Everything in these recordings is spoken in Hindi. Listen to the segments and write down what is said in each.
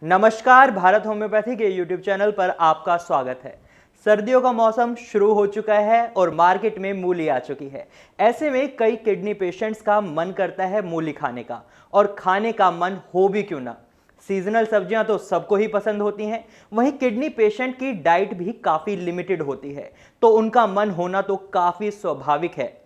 नमस्कार, भारत होम्योपैथी के YouTube चैनल पर आपका स्वागत है। सर्दियों का मौसम शुरू हो चुका है और मार्केट में मूली आ चुकी है। ऐसे में कई किडनी पेशेंट्स का मन करता है मूली खाने का, और खाने का मन हो भी क्यों ना। सीजनल सब्जियां तो सबको ही पसंद होती हैं, वहीं किडनी पेशेंट की डाइट भी काफ़ी लिमिटेड होती है, तो उनका मन होना तो काफ़ी स्वाभाविक है।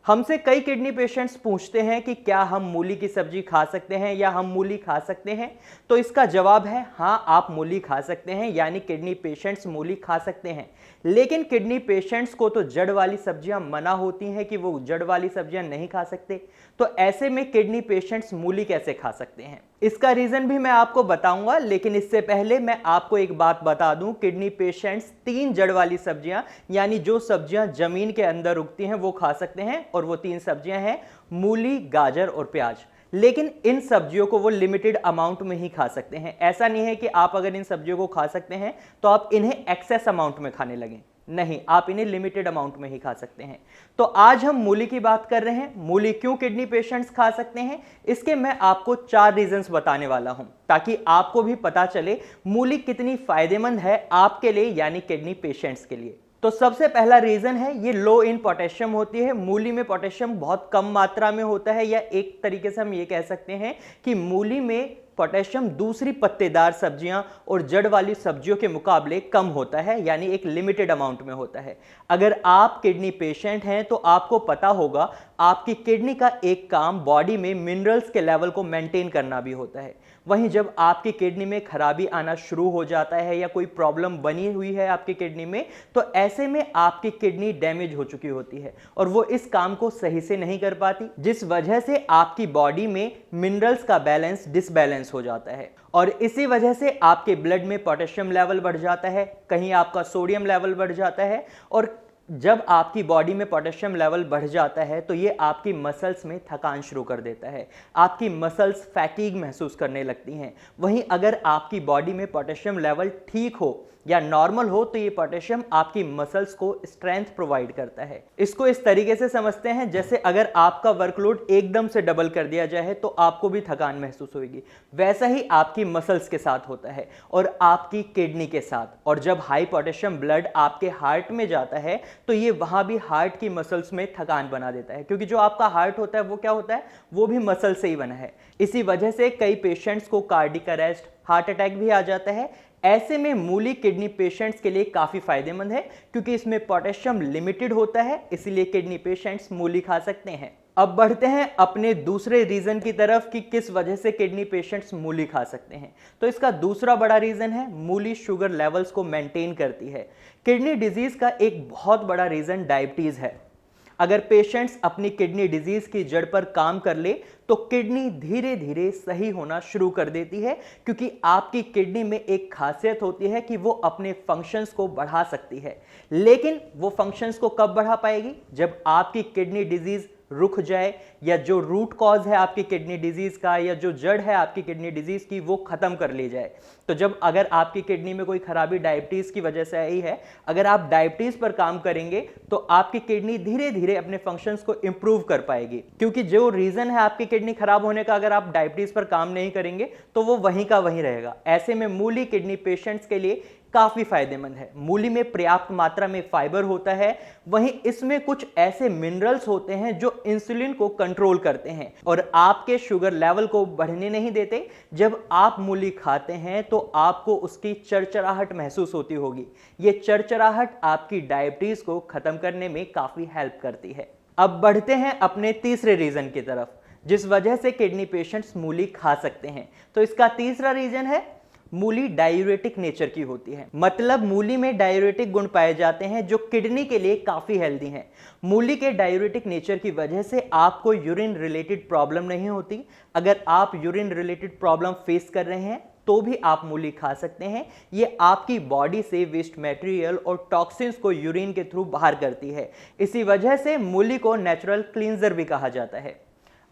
हमसे कई किडनी पेशेंट्स पूछते हैं कि क्या हम मूली की सब्जी खा सकते हैं या हम मूली खा सकते हैं। तो इसका जवाब है हाँ, आप मूली खा सकते हैं, यानी किडनी पेशेंट्स मूली खा सकते हैं। लेकिन किडनी पेशेंट्स को तो जड़ वाली सब्जियां मना होती हैं कि वो जड़ वाली सब्जियां नहीं खा सकते। तो ऐसे में किडनी पेशेंट्स मूली कैसे खा सकते हैं, इसका रीजन भी मैं आपको बताऊंगा। लेकिन इससे पहले मैं आपको एक बात बता दूं, किडनी पेशेंट्स 3 जड़ वाली सब्जियां, यानी जो सब्जियां जमीन के अंदर उगती हैं वो खा सकते हैं, और वो 3 सब्जियां हैं मूली, गाजर और प्याज। लेकिन इन सब्जियों को वो लिमिटेड अमाउंट में ही खा सकते हैं। ऐसा नहीं है कि आप अगर इन सब्जियों को खा सकते हैं तो आप इन्हें एक्सेस अमाउंट में खाने लगें, नहीं, आप इन्हें लिमिटेड अमाउंट में ही खा सकते हैं। तो आज हम मूली की बात कर रहे हैं। मूली क्यों किडनी पेशेंट्स खा सकते हैं, इसके मैं आपको 4 रीजंस बताने वाला हूं, ताकि आपको भी पता चले मूली कितनी फायदेमंद है आपके लिए, यानी किडनी पेशेंट्स के लिए। तो सबसे पहला रीजन है ये लो इन पोटेशियम होती है। मूली में पोटेशियम बहुत कम मात्रा में होता है, या एक तरीके से हम ये कह सकते हैं कि मूली में पोटेशियम दूसरी पत्तेदार सब्जियां और जड़ वाली सब्जियों के मुकाबले कम होता है, यानी एक लिमिटेड अमाउंट में होता है। अगर आप किडनी पेशेंट हैं तो आपको पता होगा आपकी किडनी का एक काम बॉडी में मिनरल्स के लेवल को मेंटेन करना भी होता है। वहीं जब आपकी किडनी में खराबी आना शुरू हो जाता है या कोई प्रॉब्लम बनी हुई है आपकी किडनी में, तो ऐसे में आपकी किडनी डैमेज हो चुकी होती है और वो इस काम को सही से नहीं कर पाती, जिस वजह से आपकी बॉडी में मिनरल्स का बैलेंस डिसबैलेंस हो जाता है। और इसी वजह से आपके ब्लड में पोटेशियम लेवल बढ़ जाता है, कहीं आपका सोडियम लेवल बढ़ जाता है। और जब आपकी बॉडी में पोटेशियम लेवल बढ़ जाता है तो ये आपकी मसल्स में थकान शुरू कर देता है, आपकी मसल्स फैटीग महसूस करने लगती हैं। वहीं अगर आपकी बॉडी में पोटेशियम लेवल ठीक हो या नॉर्मल हो तो ये पोटेशियम आपकी मसल्स को स्ट्रेंथ प्रोवाइड करता है। इसको इस तरीके से समझते हैं जैसे अगर आपका वर्कलोड एकदम से डबल कर दिया जाए तो आपको भी थकान महसूस होगी, वैसा ही आपकी मसल्स के साथ होता है और आपकी किडनी के साथ। और जब हाई पोटेशियम ब्लड आपके हार्ट में जाता है तो ये वहां भी हार्ट की मसल्स में थकान बना देता है, क्योंकि जो आपका हार्ट होता है वो क्या होता है, वो भी मसल से ही बना है। इसी वजह से कई पेशेंट्स को कार्डियक अरेस्ट, हार्ट अटैक भी आ जाता है। ऐसे में मूली किडनी पेशेंट्स के लिए काफी फायदेमंद है, क्योंकि इसमें पोटेशियम लिमिटेड होता है, इसलिए किडनी पेशेंट्स मूली खा सकते हैं। अब बढ़ते हैं अपने दूसरे रीजन की तरफ कि किस वजह से किडनी पेशेंट्स मूली खा सकते हैं। तो इसका दूसरा बड़ा रीजन है मूली शुगर लेवल्स को मेंटेन करती है। किडनी डिजीज का एक बहुत बड़ा रीजन डायबिटीज है। अगर पेशेंट्स अपनी किडनी डिजीज की जड़ पर काम कर ले तो किडनी धीरे धीरे सही होना शुरू कर देती है, क्योंकि आपकी किडनी में एक खासियत होती है कि वो अपने फंक्शंस को बढ़ा सकती है। लेकिन वो फंक्शंस को कब बढ़ा पाएगी, जब आपकी किडनी डिजीज रुक जाए, या जो रूट कॉज है आपकी किडनी डिजीज का, या जो जड़ है आपकी किडनी डिजीज की, वो खत्म कर ली जाए। तो जब अगर आपकी किडनी में कोई खराबी डायबिटीज की वजह से आई है, अगर आप डायबिटीज पर काम करेंगे तो आपकी किडनी धीरे धीरे अपने फंक्शंस को इंप्रूव कर पाएगी, क्योंकि जो रीजन है आपकी किडनी खराब होने का, अगर आप डायबिटीज पर काम नहीं करेंगे तो वो वहीं का वहीं रहेगा। ऐसे में मूली किडनी पेशेंट्स के लिए काफी फायदेमंद है। मूली में पर्याप्त मात्रा में फाइबर होता है, वहीं इसमें कुछ ऐसे मिनरल्स होते हैं जो इंसुलिन को कंट्रोल करते हैं और आपके शुगर लेवल को बढ़ने नहीं देते। जब आप मूली खाते हैं तो आपको उसकी चरचराहट महसूस होती होगी। ये चरचराहट आपकी डायबिटीज को खत्म करने में काफी हेल्प करती है। अब बढ़ते हैं अपने तीसरे रीजन की तरफ, जिस वजह से किडनी पेशेंट्स मूली खा सकते हैं। तो इसका तीसरा रीजन है मूली डायूरेटिक नेचर की होती है। मतलब मूली में डायूरेटिक गुण पाए जाते हैं जो किडनी के लिए काफी हेल्दी हैं। मूली के डायूरेटिक नेचर की वजह से आपको यूरिन रिलेटेड प्रॉब्लम नहीं होती। अगर आप यूरिन रिलेटेड प्रॉब्लम फेस कर रहे हैं तो भी आप मूली खा सकते हैं। ये आपकी बॉडी से वेस्ट मटेरियल और टॉक्सिन्स को यूरिन के थ्रू बाहर करती है। इसी वजह से मूली को नेचुरल क्लींजर भी कहा जाता है।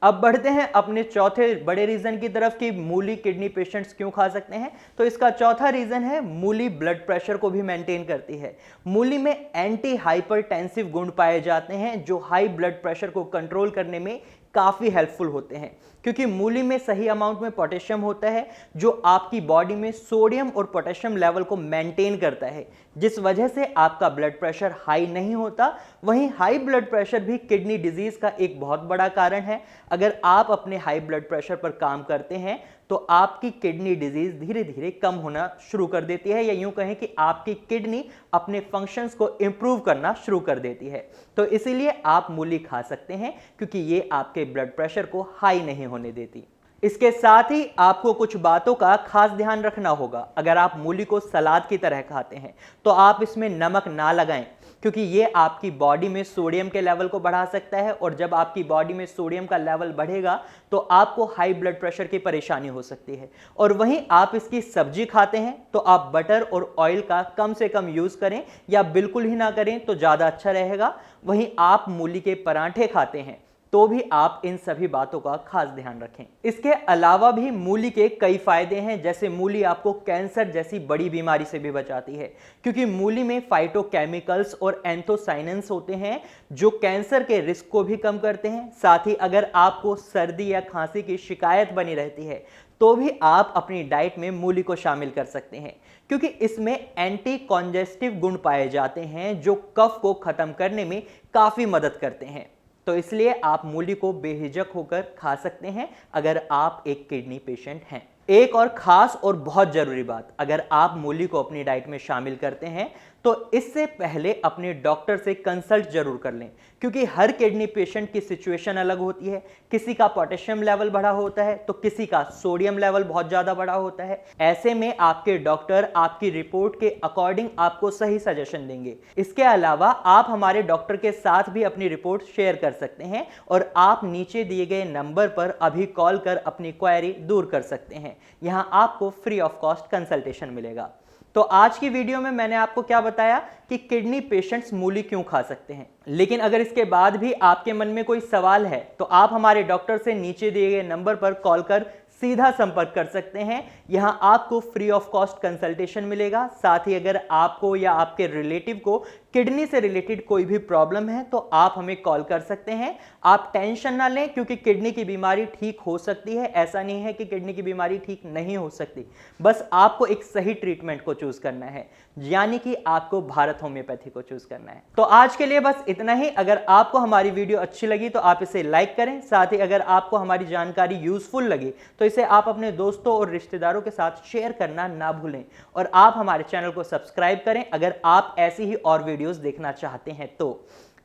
अब बढ़ते हैं अपने चौथे बड़े रीजन की तरफ कि मूली किडनी पेशेंट्स क्यों खा सकते हैं। तो इसका चौथा रीजन है मूली ब्लड प्रेशर को भी मेंटेन करती है। मूली में एंटी हाइपरटेंसिव गुण पाए जाते हैं जो हाई ब्लड प्रेशर को कंट्रोल करने में काफ़ी हेल्पफुल होते हैं, क्योंकि मूली में सही अमाउंट में पोटेशियम होता है जो आपकी बॉडी में सोडियम और पोटेशियम लेवल को मेंटेन करता है, जिस वजह से आपका ब्लड प्रेशर हाई नहीं होता। वहीं हाई ब्लड प्रेशर भी किडनी डिजीज का एक बहुत बड़ा कारण है। अगर आप अपने हाई ब्लड प्रेशर पर काम करते हैं तो आपकी किडनी डिजीज धीरे धीरे कम होना शुरू कर देती है, या यूं कहें कि आपकी किडनी अपने फंक्शंस को इंप्रूव करना शुरू कर देती है। तो इसीलिए आप मूली खा सकते हैं, क्योंकि ये आपके ब्लड प्रेशर को हाई नहीं होने देती। इसके साथ ही आपको कुछ बातों का खास ध्यान रखना होगा। अगर आप मूली को सलाद की तरह खाते हैं तो आप इसमें नमक ना लगाएं, क्योंकि ये आपकी बॉडी में सोडियम के लेवल को बढ़ा सकता है, और जब आपकी बॉडी में सोडियम का लेवल बढ़ेगा तो आपको हाई ब्लड प्रेशर की परेशानी हो सकती है। और वहीं आप इसकी सब्जी खाते हैं तो आप बटर और ऑयल का कम से कम यूज करें, या बिल्कुल ही ना करें तो ज़्यादा अच्छा रहेगा। वहीं आप मूली के पराठे खाते हैं तो भी आप इन सभी बातों का खास ध्यान रखें। इसके अलावा भी मूली के कई फायदे हैं, जैसे मूली आपको कैंसर जैसी बड़ी बीमारी से भी बचाती है, क्योंकि मूली में फाइटोकेमिकल्स और एंथोसाइनेंस होते हैं जो कैंसर के रिस्क को भी कम करते हैं। साथ ही अगर आपको सर्दी या खांसी की शिकायत बनी रहती है तो भी आप अपनी डाइट में मूली को शामिल कर सकते हैं, क्योंकि इसमें एंटी कॉन्जेस्टिव गुण पाए जाते हैं जो कफ को खत्म करने में काफी मदद करते हैं। तो इसलिए आप मूली को बेहिचक होकर खा सकते हैं अगर आप एक किडनी पेशेंट हैं। एक और खास और बहुत जरूरी बात, अगर आप मूली को अपनी डाइट में शामिल करते हैं तो इससे पहले अपने डॉक्टर से कंसल्ट जरूर कर लें, क्योंकि हर किडनी पेशेंट की सिचुएशन अलग होती है। किसी का पोटेशियम लेवल बढ़ा होता है तो किसी का सोडियम लेवल बहुत ज्यादा बढ़ा होता है। ऐसे में आपके डॉक्टर आपकी रिपोर्ट के अकॉर्डिंग आपको सही सजेशन देंगे। इसके अलावा आप हमारे डॉक्टर के साथ भी अपनी रिपोर्ट शेयर कर सकते हैं, और आप नीचे दिए गए नंबर पर अभी कॉल कर अपनी क्वेरी दूर कर सकते हैं। यहां आपको फ्री ऑफ कॉस्ट कंसल्टेशन मिलेगा। तो आज की वीडियो में मैंने आपको क्या बताया कि किडनी पेशेंट्स मूली क्यों खा सकते हैं, लेकिन अगर इसके बाद भी आपके मन में कोई सवाल है तो आप हमारे डॉक्टर से नीचे दिए गए नंबर पर कॉल कर सीधा संपर्क कर सकते हैं। यहां आपको फ्री ऑफ कॉस्ट कंसल्टेशन मिलेगा। साथ ही अगर आपको या आपके रिलेटिव को किडनी से रिलेटेड कोई भी प्रॉब्लम है तो आप हमें कॉल कर सकते हैं। आप टेंशन ना लें, क्योंकि किडनी की बीमारी ठीक हो सकती है। ऐसा नहीं है कि किडनी की बीमारी ठीक नहीं हो सकती, बस आपको एक सही ट्रीटमेंट को चूज करना है, यानी कि आपको भारत होम्योपैथी को चूज करना है। तो आज के लिए बस इतना ही। अगर आपको हमारी वीडियो अच्छी लगी तो आप इसे लाइक करें। साथ ही अगर आपको हमारी जानकारी यूजफुल लगी तो इसे आप अपने दोस्तों और रिश्तेदारों के साथ शेयर करना ना भूलें, और आप हमारे चैनल को सब्सक्राइब करें अगर आप ऐसी ही और वीडियोस देखना चाहते हैं तो।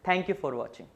Thank you for watching.